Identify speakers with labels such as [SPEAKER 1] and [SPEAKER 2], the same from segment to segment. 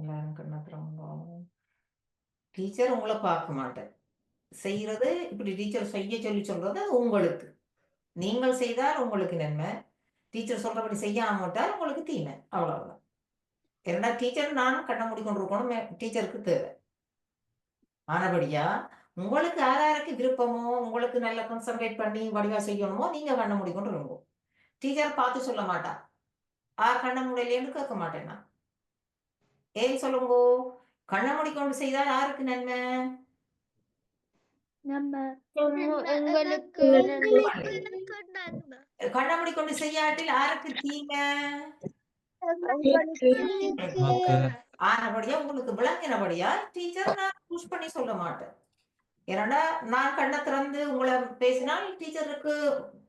[SPEAKER 1] எல்லாரும் கண்ணத்திரம் டீச்சர் உங்களை பார்க்க மாட்டேன் செய்யறது இப்படி டீச்சர் செய்ய சொல்லி சொல்றது உங்களுக்கு நீங்கள் செய்தால் உங்களுக்கு நன்மை டீச்சர் சொல்றபடி செய்யாமட்டால் உங்களுக்கு தீமை அவ்வளவுதான் ஏன்னா டீச்சர் நான் கண்ண மூடிக்கொண்டிருக்கணும் டீச்சருக்கு தேவை ஆனபடியா உங்களுக்கு யாராருக்கு விருப்பமோ உங்களுக்கு நல்ல கான்சன்ட்ரேட் பண்ணி வடிவா செய்யணுமோ நீங்க கண்ண மூடிக்கொண்டு இருக்கணும் டீச்சர் பார்த்து சொல்ல மாட்டா கண்ண மூடலேன்னு கேட்க மாட்டேன் நான் ஏன் சொல்லுங்கோ கண்ண மூடிக்கொண்டு செய்தால் யாருக்கு நன்மை கண்ண மூடிக்கொண்டு செய்யாட்டில் யாருக்கு தீமை ஆனபடியா உங்களுக்கு விளங்கினபடியா டீச்சர் நான் புஷ் பண்ணி சொல்ல மாட்டேன் ஏன்னா நான் கண்ணை திறந்து உங்களை பேசினால் டீச்சருக்கு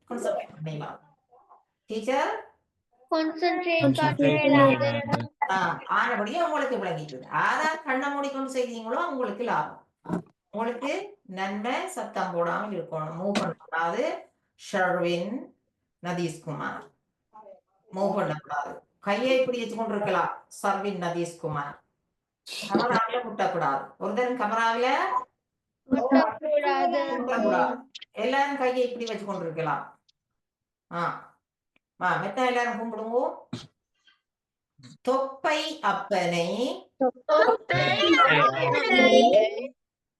[SPEAKER 1] கான்சென்ட்ரேட் பண்ணலாம் டீச்சர் ஆனபடியா உங்களுக்கு விளங்கிட்டு அதான் கண்ணை மூடிக்கொண்டு செய்தீங்களோ உங்களுக்கு லாபம் உங்களுக்கு நன்மை சத்தம் போடாமல் இருக்கணும் மூவ் பண்ணக்கூடாது ஷர்வின் நதீஷ்குமார் மூவ் பண்ணக்கூடாது கையை இப்படி வச்சு கொண்டு இருக்கலாம் சர்வின் நதீஷ்குமார் கமராவில முட்டக்கூடாது ஒருத்தரும் கமராவில எல்லாரும் கையை இப்படி வச்சு கொண்டு இருக்கலாம் மெத்த எல்லாரும் கும்பிடுங்க தொப்பை அப்பனை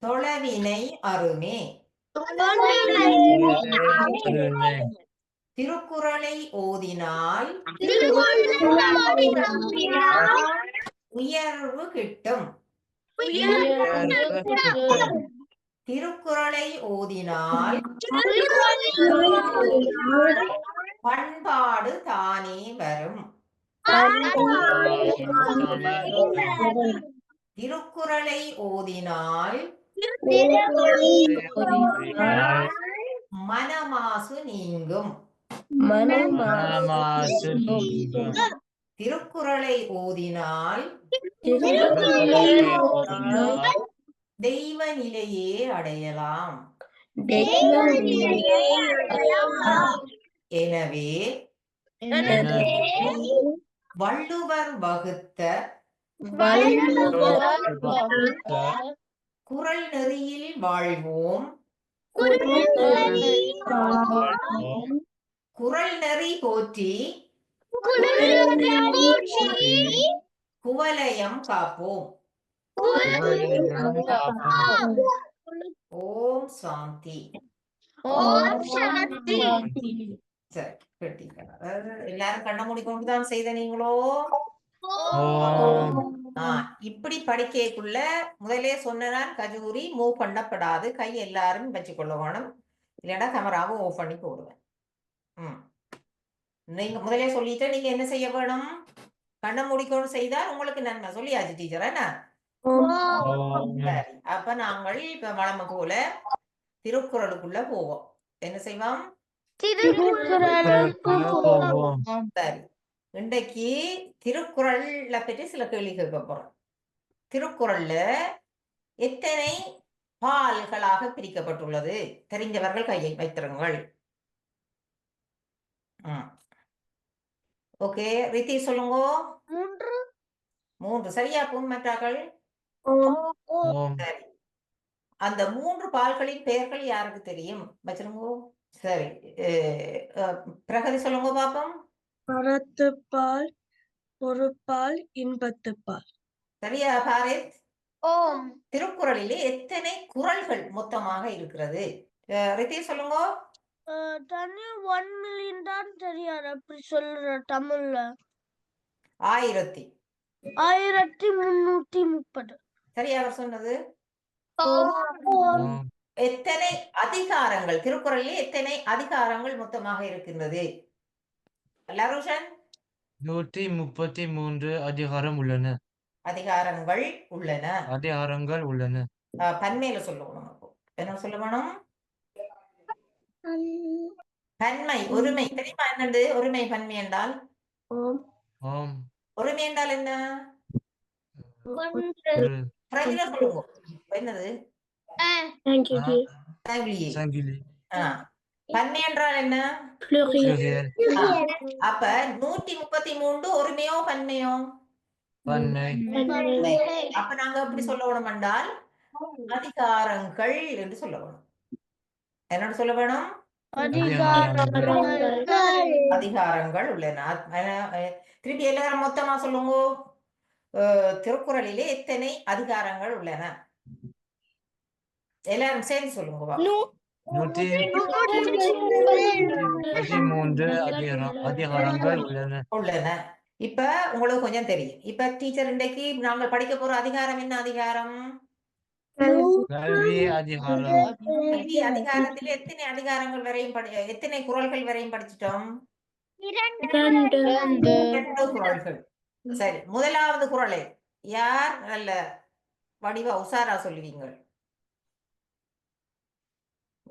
[SPEAKER 1] தொலைவினை அருமே திருக்குறளை ஓதினால் உயர்வு கிட்டும் திருக்குறளை ஓதினால் பண்பாடு தானே வரும் திருக்குறளை ஓதினால் மனமாசு நீங்கும் திருக்குறளை ஓதினால் தெய்வ நிலையே அடையலாம் எனவே வள்ளுவர் வகுத்த குறள் நெறியில் வாழ்வோம் குறள் நெறி போற்றி குவலயம் காப்போம் ஓம் சாந்தி சரி எல்லாரும் கண்ண மூடிக்கொண்டுதான் செய்த நீங்களோ இப்படி படிக்கக்குள்ள முதலே சொன்னான் கஜூரி மூவ் பண்ணப்படாது கை எல்லாரும் வச்சுக்கொள்ள வேணும் இல்லைன்னா கேமராவும் ஆஃப் பண்ணி போடுவேன் நீங்க முதலே சொல்லிட்டு நீங்க என்ன செய்ய வேணும் கண்ண மூடிக்கொண்டு செய்தால் உங்களுக்கு நன்மை சொல்லியாச்சு டீச்சர் என்ன சரி அப்ப நாங்கள் இப்ப வளமை போல திருக்குறளுக்குள்ள போவோம் என்ன செய்வோம் சரி இன்றைக்கு திருக்குறள்ல பற்றி சில கேள்வி கேட்க போறோம் திருக்குறள்ல எத்தனை பால்களாக பிரிக்கப்பட்டுள்ளது தெரிஞ்சவர்கள் கையை வைத்திருங்கள் ஓகே ரித்தி சொல்லுங்க 3 சரியா பூன்மற்றாக்கள் சரி அந்த 3 பால்களின் பெயர்கள் யாருக்கு தெரியும் வச்சிருங்க சரி பிரகதி சொல்லுங்க பாப்போம்
[SPEAKER 2] அறத்துப்பால் பொருட்பால் இன்பத்துப்பால்
[SPEAKER 1] சரியா பாரித் திருக்குறளிலே எத்தனை குறள்கள் மொத்தமாக இருக்கிறது ரித்தி சொல்லுங்க
[SPEAKER 2] தனி 1 மில்லியன் தான் தெரியாது அப்படி சொல்ற தமிழ்ல 1330
[SPEAKER 1] சரியா அவர் சொன்னது எத்தனை அதிகாரங்கள் திருக்குறளிலே எத்தனை அதிகாரங்கள் மொத்தமாக இருக்கின்றது
[SPEAKER 3] 133 அதிகாரம் உள்ளன
[SPEAKER 1] பன்மையில சொல்லணும் என்ன சொல்ல வேணும் பன்மை ஒருமை தெரியுமா என்னது ஒருமை பன்மை என்றால் ஒருமை என்றால் என்ன சொல்லுங்க என்னது பன்மை என்றால் என்ன அப்ப 133 ஒருமையோ பன்மையோ அப்ப நாங்க எப்படி சொல்ல வேணும் என்றால் அதிகாரங்கள் என்று சொல்ல வேணும். என்ன சொல்ல வேணும்? அதிகாரங்கள் உள்ளன. திருப்பி எல்லாரும் மொத்தமா சொல்லுங்க. திருக்குறளிலே எத்தனை அதிகாரங்கள் உள்ளன? எல்லாரும் சேர்ந்து சொல்லுங்க.
[SPEAKER 3] 113 அதிகாரங்கள் உள்ளன.
[SPEAKER 1] இப்ப உங்களுக்கு கொஞ்சம் தெரியும். இப்ப டீச்சர் இன்றைக்கு நாங்கள் படிக்க போற அதிகாரம் என்ன அதிகாரம்?
[SPEAKER 3] கல்வி அதிகாரம்.
[SPEAKER 1] கல்வி அதிகாரத்தில் எத்தனை அதிகாரங்கள் வரையும் எத்தனை குறள்கள் வரையும் படிச்சிட்டோம்? 2 குறள்கள். சரி, முதலாவது குறளை யார் நல்ல வடிவா உசாரா சொல்லுவீங்க?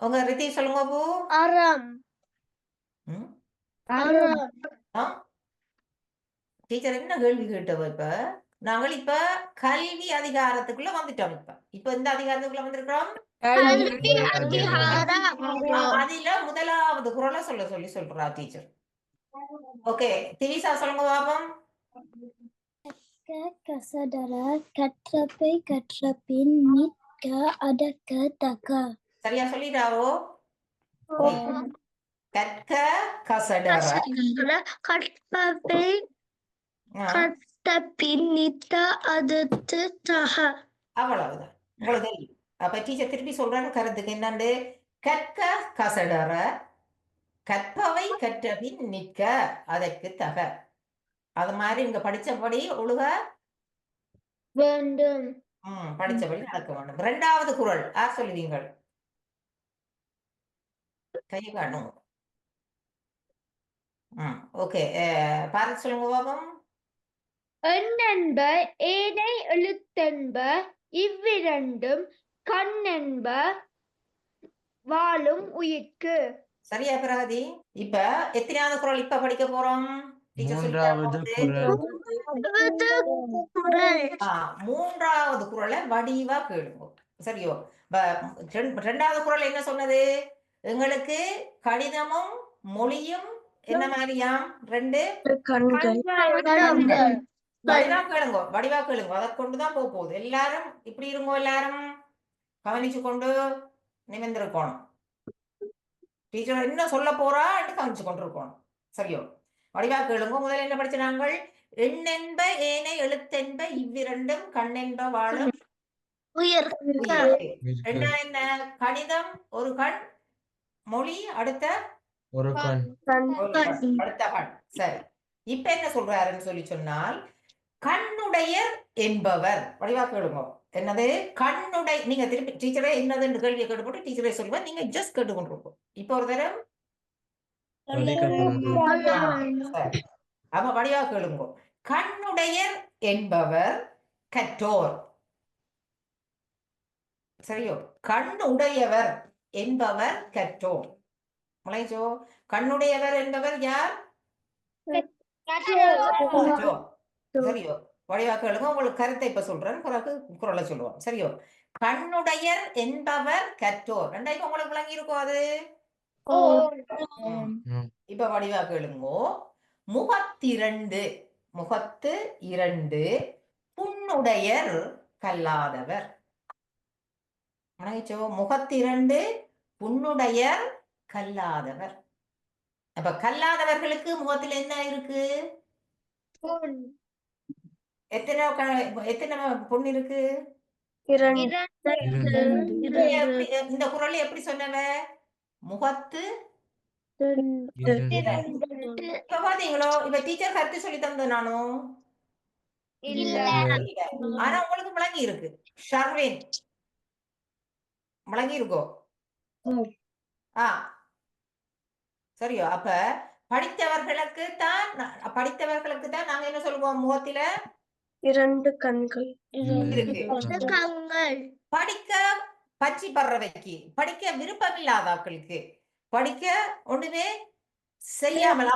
[SPEAKER 1] உங்க ரித்தி சொல்லுங்க பூ.
[SPEAKER 2] அறம்.
[SPEAKER 1] டீச்சர் என்ன கேள்வி கேட்டவ? இப்ப நாங்கள் இப்ப கல்வி அதிகாரத்துக்குள்ள வந்துட்டோம். இப்ப இந்த அதிகாரத்துக்குள்ள வந்திருக்கிறோம். அதுல முதலாவது குறளை சொல்றா டீச்சர். ஓகே, திவிசா சொல்லுங்க பாப்போம்.
[SPEAKER 4] கசடர கற்றபை கற்றபின் நிற்க அடக்க தக.
[SPEAKER 1] சரியா சொல்லிட்டாவோ? கற்க கசடர
[SPEAKER 2] கற்றபை கற்றபின் நிற்க அடக்க தக.
[SPEAKER 1] அவ்வளவுதான். உங்களுக்கு தெரியும். அப்ப டீச்சர் திருப்பி சொல்றாங்க கருத்துக்கு என்னண்டு? கற்க கசடர கற்பவை கற்றபின் நிற்க அதற்கு தக. அது மாதிரி இங்க படிச்சபடி ஒழுக
[SPEAKER 2] வேண்டும்.
[SPEAKER 1] படிச்சபடி நடக்க வேண்டும். 2வது குறள் யார் சொல்லுவீங்கள்? கையை காட்டும். ஓகே, பார்த்து சொல்லுங்க பாப்போம்.
[SPEAKER 2] எண்ணென்ப ஏனை எழுத்தென்ப இவ்விரண்டும் கண்ணென்ப வாழும் உயிர்க்கு.
[SPEAKER 1] சரியா பிரகதி? இப்ப எத்தனையாவது குறள் இப்ப படிக்க போறோம்?
[SPEAKER 3] 3வது குறள்.
[SPEAKER 1] 3வது குறளை வடிவா கேளுங்க. சரியோ? 2வது குறள் என்ன சொன்னது? எங்களுக்கு கடிதமும் மொழியும் என்ன மாதிரியாம்? 2 வடிவா கேளுங்க. அதை கொண்டுதான் போகுது. எல்லாரும் இப்படி இருங்கோ. எல்லாரும் கவனிச்சு கொண்டு நிமிர்ந்திருக்கணும். டீச்சர் என்ன சொல்ல போறா கவனிச்சு கொண்டிருக்கணும். சரியோ? வடிவா கேளுங்க. முதல்ல என்ன படிச்ச நாங்கள்? எண்ணென்ப ஏனை எழுத்தென்ப இவ்விரண்டும் கண்ணென்ப வாழும் உயிர். என்ன? கணிதம் ஒரு கண், மொழி அடுத்த
[SPEAKER 3] ஒரு கண்.
[SPEAKER 1] அடுத்த கண். சரி, இப்ப என்ன சொல்றாருன்னு சொல்லி சொன்னால் கண்ணுடையர் என்பவர். வடிவா கேளுங்க. என்னது? கண்ணுடைய. நீங்க திருப்பி டீச்சரே என்னதுன்னு கேள்வியை கேட்டு போட்டு டீச்சரே சொல்லுவா. நீங்க ஜஸ்ட் கேட்டுக்கொண்டிருப்போம். இப்ப ஒரு தரம் அப்ப வடிவா கேளுங்க. கண்ணுடையர் என்பவர் கற்றோர். சரியோ? கண்ணுடையவர் என்பவர் கற்றோர். முளைச்சோ? கண்ணுடையவர் என்பவர் யார்? சரியோ? வடிவா கேளுங்க. உங்களுக்கு கருத்தை இப்ப சொல்றேன், பிறகு குறளை சொல்லுவோம். சரியோ? கண்ணுடையர் என்பவர் கற்றோர். ரெண்டாயிரம் உங்களுக்கு விளங்கி இருக்கும். அது இப்ப வடிவா கேளுங்கோ. முகத்திரண்டு புண்ணுடையர் கல்லாதவர். முகத்திரண்டு புண்ணுடையர் கல்லாதவர். அப்ப கல்லாதவர்களுக்கு முகத்தில் என்ன இருக்கு? எத்தனை பொண்ணு இருக்கு? இந்த குறள் எப்படி சொன்னவ? முகத்து இப்ப பாத்தீங்களோ? இப்ப டீச்சர் கருத்து சொல்லி தந்தது நானும் ஆனா உங்களுக்கு விளங்கி இருக்கு. ஷர்வின் விளங்கி இருக்கோ? சரியோ? அப்ப படித்தவர்களுக்கு தான் நாங்க என்ன சொல்லுவோம்? முகத்தில
[SPEAKER 2] 2 கண்கள்
[SPEAKER 1] இருக்கு. படிக்க பற்றி படுறவைக்கு, படிக்க விருப்பம் இல்லாதாக்களுக்கு, படிக்க ஒண்ணுமே செய்யாமல்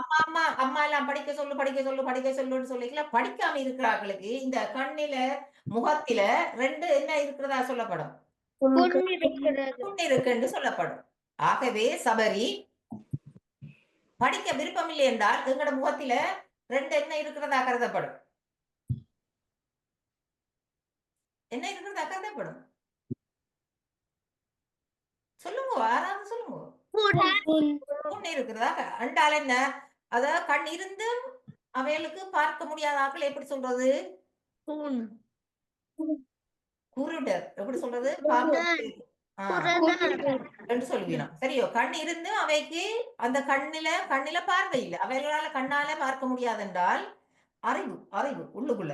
[SPEAKER 1] அம்மா எல்லாம் படிக்க சொல்லுன்னு சொல்லிக்கலாம். படிக்காம இருக்கிறார்களுக்கு இந்த கண்ணில முகத்தில 2 என்ன இருக்கிறதா சொல்லப்படும்? புண் இருக்குன்னு சொல்லப்படும். ஆகவே சபரி படிக்க விருப்பம் இல்லை என்றால் எங்களோட முகத்தில 2 என்ன இருக்கிறதா கருதப்படும்? என்ன இருக்கிறதா கதைப்படும்? சொல்லுங்க, யாராவது சொல்லுங்க. புண் இருக்கிறதா? அண்டால் என்ன? அத கண் இருந்தும் அவைகளுக்கு பார்க்க முடியாத ஆட்கள் எப்படி சொல்றது? குருடர். எப்படி சொல்றது? பார்க்க என்று சொல்லுவீனா? சரியோ? கண் இருந்து அவைக்கு அந்த கண்ணில பார்வை இல்லை. அவைகளால கண்ணால பார்க்க முடியாதென்றால் அறிவு அறிவு உள்ளுக்குள்ள.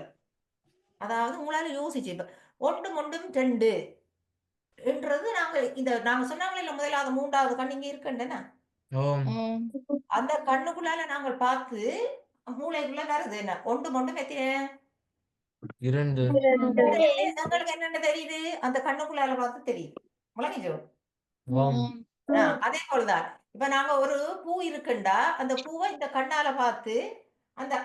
[SPEAKER 1] அதாவது உங்களால யோசிச்சு இப்ப ஒன்றும் ஒன்றும் 2 என்றது நாங்க சொன்னாங்களே இல்ல முதலாவது 3வது கண் இங்க இருக்குன்னா
[SPEAKER 3] ஓம்
[SPEAKER 1] அந்த கண்ணுக்குள்ளால நாங்கள் பார்த்து மூளைக்குள்ள வருது என்ன ஒன்றும் ஒன்றும் எத்தனை
[SPEAKER 3] 2
[SPEAKER 1] எங்களுக்கு என்னென்ன தெரியுது அந்த கண்ணுக்குள்ளால பார்த்து தெரியுது முழங்கிச்சோ
[SPEAKER 3] ஓம்
[SPEAKER 1] அதே போலதான் இப்ப நாங்க ஒரு பூ இருக்குண்டா அந்த பூவை இந்த கண்ணால பார்த்து அந்த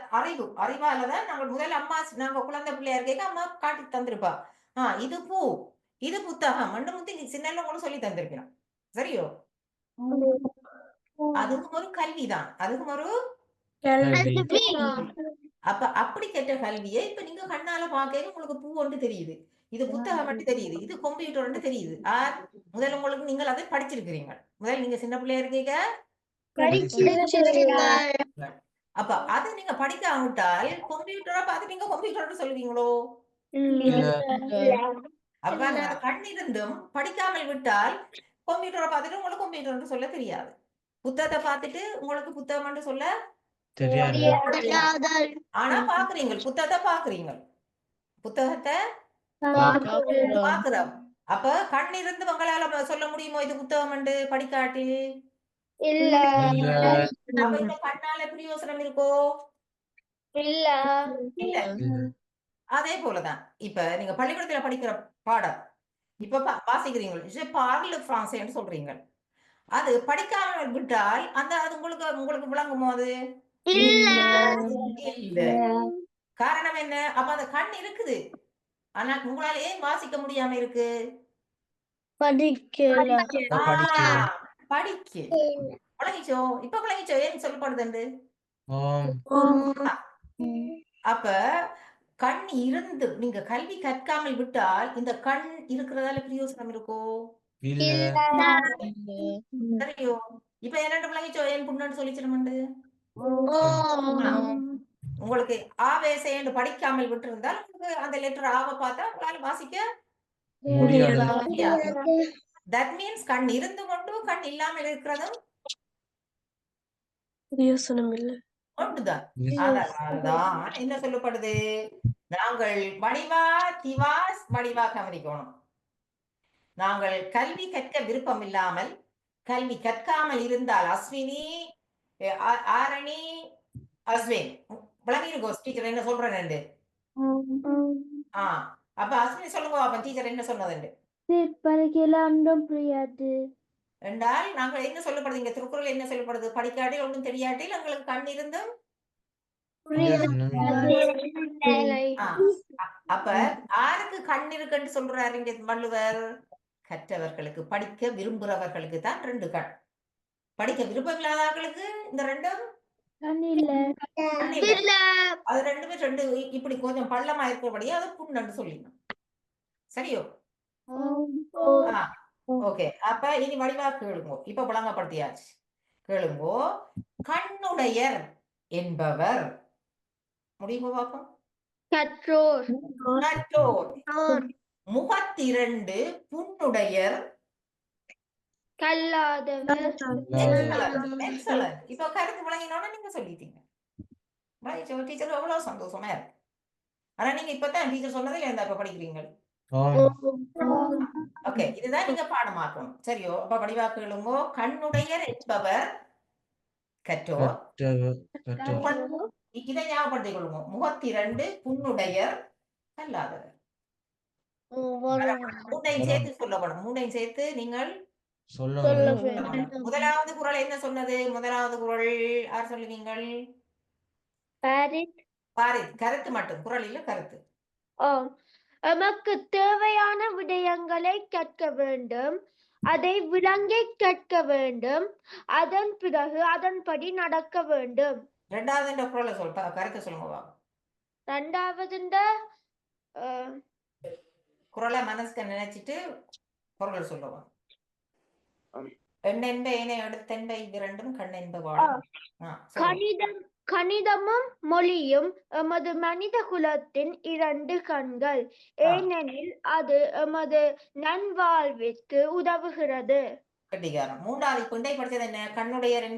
[SPEAKER 1] அறிவாலதான் நாங்கள் முதல்ல அம்மா நாங்க குழந்தை பிள்ளையா இருக்க அம்மா காட்டி தந்திருப்பா இது பூ இது புத்தகம் மண்டு முத்தி சின்ன கூட சொல்லி தந்திருக்கிறோம் சரியோ அதுக்கும் ஒரு கல்விதான் அதுக்கும் ஒரு அப்ப அப்படி கேட்ட கல்வியை இப்ப நீங்க கண்ணால பார்க்க உங்களுக்கு பூ ஒன்று தெரியுது இது புத்தகம் மட்டும் தெரியுது இது கம்ப்யூட்டர் ஒன்று தெரியுது முதல்ல உங்களுக்கு நீங்கள் அதை படிச்சிருக்கிறீங்க முதல்ல நீங்க சின்ன பிள்ளையா இருக்கீங்க அப்ப அதை நீங்க படிக்காவிட்டால் கம்ப்யூட்டரை பார்த்து நீங்க கம்ப்யூட்டர் சொல்லுவீங்களோ அப்ப அந்த கண் இருந்தும் படிக்காமல் விட்டால் கம்ப்யூட்டரை பார்த்துட்டு உங்களுக்கு கம்ப்யூட்டர் சொல்ல தெரியாது புத்தகத்தை பார்த்துட்டு உங்களுக்கு புத்தகம் சொல்ல
[SPEAKER 3] தெரியாது
[SPEAKER 1] ஆனா பாக்குறீங்க புத்தகத்தை புத்தகத்தை பாக்குறோம் அப்ப கண் இருந்து உங்களால சொல்ல முடியுமோ இது புத்தகம் படிக்காட்டில்
[SPEAKER 2] இல்ல
[SPEAKER 1] அப்ப இந்த கண்ணால பிரயோசனம் இருக்கோ இல்ல அதே போலதான் இப்ப நீங்க பள்ளிக்கூடத்துல படிக்கிற பாடம் இப்ப வாசிக்கிறீங்க பார்ல பிரான்ஸ் சொல்றீங்க அது படிக்காமல் விட்டால் அது உங்களுக்கு விளங்குமோ அது இல்ல காரணம் என்ன அப்ப அந்த கண் இருக்குது ஆனா உங்களால ஏன் வாசிக்க முடியாம இருக்கு
[SPEAKER 2] படிக்க
[SPEAKER 1] பழகிச்சோ இப்ப பழகிச்சோ ஏன் சொல்லப்படுது அப்ப கண் இருந்து நீங்க கல்வி கற்காமல் விட்டால் இந்த கண் இருக்கிறதால பிரயோசனம் இருக்கோ சரியோ இப்ப என்னண்டு பழகிச்சோ ஏன் புண்ணு சொல்லிச்சிடமுண்டு உங்களுக்கு ஆவேசம் படிக்காமல் விட்டிருந்தால் உங்களுக்கு அந்த லெட்டர் ஆவ பார்த்தா உங்களால வாசிக்க முடியாது தட் மீன்ஸ் கண் இருந்து கொண்டு கண் இல்லாமல் இருக்கிறதும்
[SPEAKER 2] பிரயோசனம் இல்லை
[SPEAKER 1] ஒன்றுதான் அதனால்தான் என்ன சொல்லப்படுது நாங்கள் வடிவா கவனிக்கணும் நாங்கள் கல்வி கற்க விருப்பம் இல்லாமல் கல்வி கற்காமல் இருந்தால் அஸ்வினி ஆரணி அஸ்வின் விளங்கிருக்கோ டீச்சர் என்ன சொல்றேன் அப்ப அஸ்வினி சொல்லுங்க அப்ப டீச்சர் என்ன சொன்னது
[SPEAKER 4] ஒன்றும் புரியாது
[SPEAKER 1] என்றால் நாங்கள் என்ன சொல்லப்படுது இங்க திருக்குறள் என்ன சொல்லப்படுது படிக்காட்டில் ஒன்றும் தெரியாட்டில் எங்களுக்கு கண் இருந்தும் அப்ப யாருக்கு கண் இருக்குன்னு சொல்றாரு இங்க வள்ளுவர் கற்றவர்களுக்கு படிக்க விரும்புறவர்களுக்கு தான் 2 கண் படிக்க விருப்பம் இல்லாதவர்களுக்கு இந்த 2ம் அது 2 இப்படி கொஞ்சம் பள்ளமா இருக்கிறபடியே அது புண்ணு சொல்லிடணும் சரியோ ஓகே அப்ப இனி வடிவா கேளுங்கோ இப்ப புழங்கப்படுத்தியாச்சு கேளுங்கோ கண்ணுடையர் என்பவர் முடியுமா பாப்போம் கற்றோர் முகத்திரண்டு புண்ணுடையர் கல்லாதவர் இப்ப கருத்து விளங்கினோட நீங்க சொல்லிட்டீங்க டீச்சர் எவ்வளவு சந்தோஷமா இருக்கு ஆனா நீங்க இப்பதான் டீச்சர் சொன்னதே இப்ப படிக்கிறீங்க ஓகே இதுதான் நீங்க பாடமாக்கணும் சரியோ அப்ப வடிவாக்குகளுங்கோ கண்ணுடையர் என்பவர் கற்றோர் இதை ஞாபகப்படுத்திக் கொள்ளுங்க முகத்திரண்டு புண்ணுடையர் கல்லாதவர் மூன்றையும் சேர்த்து சொல்லப்படும் மூன்றையும் சேர்த்து நீங்கள் முதலாவது குறள் என்ன சொன்னது முதலாவது குறள் யார் சொல்லுவீங்கள் கருத்து மட்டும் குறள் இல்ல கருத்து
[SPEAKER 2] எமக்கு தேவையான விடயங்களை கற்க வேண்டும் அதை விளங்கி கற்க வேண்டும் அதன் பிறகு அதன்படி நடக்க வேண்டும்
[SPEAKER 1] 2வது குறளை கருத்து சொல்லுங்க
[SPEAKER 2] 2வது
[SPEAKER 1] குரலை மனசுக்கு நினைச்சிட்டு குரல் சொல்லுவோம். எண்ணென்ப ஏனை எடுத்தென்ப இவ்விரண்டும் கண்ணென்ப வாழும்.
[SPEAKER 4] கணிதமும் மொழியும் எமது மனித குலத்தின் 2 கண்கள். ஏனெனில் அது எமது நன்வாழ்விற்கு உதவுகிறது.
[SPEAKER 1] கட்டிக்காரம். 3வது பிண்டை படிச்சது என்ன? கண்ணுடையர்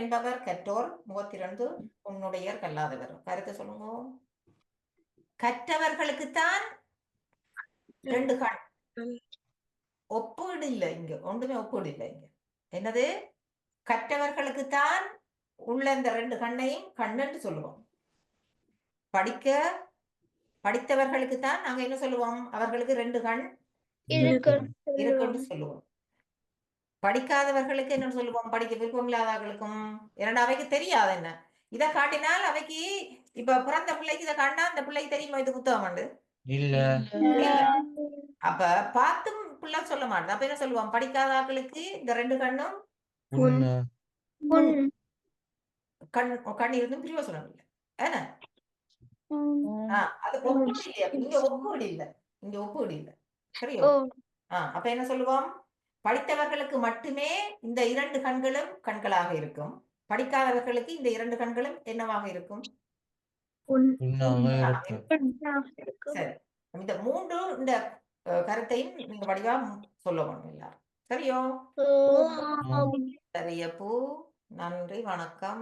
[SPEAKER 1] என்பவர் கற்றோர் முகத்திரண்டு உன்னுடையர் கல்லாதவர். கருத்து சொல்லுங்க. கற்றவர்களுக்குத்தான் 2 கண். ஒப்பீடு இல்லை இங்க, ஒன்றுமே ஒப்பீடு இல்லை இங்க. என்னது? கற்றவர்களுக்குத்தான் உள்ள இந்த 2 கண்ணையும் கண்ணென்று சொல்லுவோம். படித்தவர்களுக்குத்தான் நாங்க என்ன சொல்லுவோம்? அவர்களுக்கு 2 கண் இருக்குன்னு சொல்லுவோம். படிக்காதவர்களுக்கு என்ன சொல்லுவோம்? படிக்க விருப்பம் இல்லாதவர்களுக்கும். அவைக்கு தெரியாது என்ன இதை காட்டினால் அவைக்கு இப்ப பிறந்த பிள்ளைக்கு இதை காட்டினா அந்த பிள்ளைக்கு தெரியுமா இது புத்தகம்?
[SPEAKER 3] இல்ல.
[SPEAKER 1] அப்ப பார்த்தும் பிள்ளை சொல்ல மாட்டேன். அப்ப என்ன சொல்லுவோம்? படிக்காதவர்களுக்கு இந்த 2 கண்ணும் கண் இருந்தும் பிரிவ சொல்லவில்லை. ஏன்னா அது ஒப்பீடு இல்லையா? இங்க ஒப்பீடு இல்லை, இங்க ஒப்பீடு இல்லை. சரியோ? அப்ப என்ன சொல்லுவோம்? படித்தவர்களுக்கு மட்டுமே இந்த 2 கண்களும் கண்களாக இருக்கும். படிக்காதவர்களுக்கு இந்த 2 கண்களும் என்னவாக இருக்கும்? சரி, இந்த 3 இந்த கருத்தையும் நீங்க வடிவா சொல்லணும் எல்லாரும். சரியோ? சரிய பூ. நன்றி, வணக்கம்.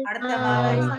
[SPEAKER 1] அடுத்த வாரம்